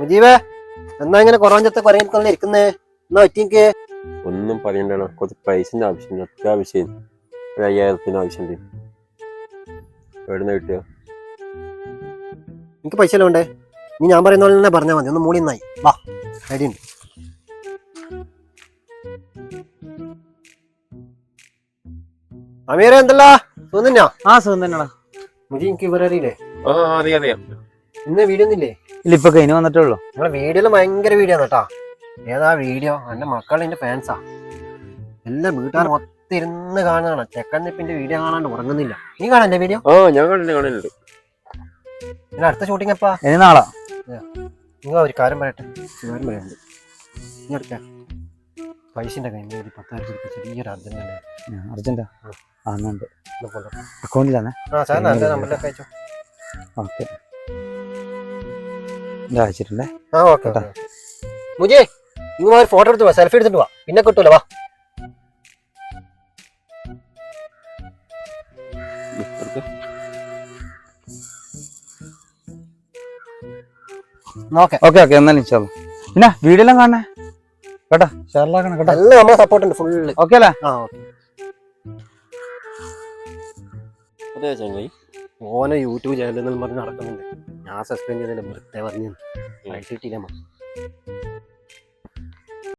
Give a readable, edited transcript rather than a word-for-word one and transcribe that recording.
മുജീബേ, എന്നാ ഇങ്ങനെ കുറവഞ്ചത്തെ പറയുന്ന ഇരിക്കുന്നേ? എന്നാ പറ്റിക്ക് ഒന്നും പറയണ്ടോ, കുറച്ച് പൈസന്റെ ആവശ്യമുണ്ട്, അത്യാവശ്യം 5000 ആവശ്യമുണ്ട്. എവിടുന്ന് കിട്ടിയോ? എനിക്ക് പൈസ വേണ്ടേ? നീ ഞാൻ പറയുന്ന പോലെ തന്നെ പറഞ്ഞാൽ മതി. ഒന്ന് മൂടി നന്നായി വാ, റെഡിയുണ്ട്. അമീറ എന്തല്ല സുഖം തന്നെയാ? ആ സുഖം തന്നെയാ. മുജി എനിക്ക് ഇവരെ അറിയില്ലേ? അറിയാം. ഇന്ന് വീഡിയോ ഒന്നില്ലേ? ഇല്ല, ഇപ്പൊ കഴിഞ്ഞ് വന്നിട്ടേ ഉള്ളൂ. നിങ്ങളെ വീഡിയോയില് ഭയങ്കര വീഡിയോ ആണ് കേട്ടാ. ഏതാ വീഡിയോ? എന്റെ മക്കൾ എന്റെ ഫാൻസാ. എല്ലാ വീട്ടുകാർ മൊത്തം ഇരുന്ന് കാണുകയാണ്. ചെക്കൻ ഇപ്പിന്റെ വീഡിയോ കാണാണ്ട് ഉറങ്ങുന്നില്ല. നീ കാണാൻ എന്റെ വീഡിയോ? ഞാൻ കാണുന്നുണ്ട്. പിന്നെ അടുത്ത ഷൂട്ടിംഗ് എപ്പാ? ഇനി നാളെ. നിങ്ങൾ ഒരു കാര്യം പറയട്ടെ, കാര്യം പറയാനുണ്ട്. നീ എടുക്കാം പൈസന്റെ കയ്യിൽ ഒരു 10,000 രൂപ ചെറിയൊരു അർജന്റ് അർജന്റാ? ആന്നുണ്ട്. അക്കൗണ്ടിലാണേ? നമ്പറിലൊക്കെ അയച്ചോ. ഓക്കെ, അയച്ചിട്ടുണ്ടേ. ആ ഓക്കെ. മുജേ, നിങ്ങൾ ഒരു ഫോട്ടോ എടുത്ത് വാ, സെൽഫി എടുത്തിട്ട് വാ, പിന്നെ കിട്ടൂല. വാ ഓക്കെ ഓക്കെ എന്നാലും ഇൻഷാ അല്ലാഹ്. പിന്നെ വീഡിയോ എല്ലാം കാണണേ കേട്ടോ, ഷെയറിലാക്കണം കേട്ടോ. എല്ലാം നമ്മളെ സപ്പോർട്ട് ഉണ്ട് ഫുള്ള്. ഓക്കെ അല്ലേ? ആ ഓക്കെ. അതെ ചങ്ങായി, ഓനെ യൂട്യൂബ് ചാനൽ പറഞ്ഞ് നടക്കുന്നുണ്ട്. ഞാൻ സസ്പെൻഡ് ചെയ്തതിന്റെ ബർത്ത്ഡേ പറഞ്ഞു പൈസ കിട്ടിയില്ല.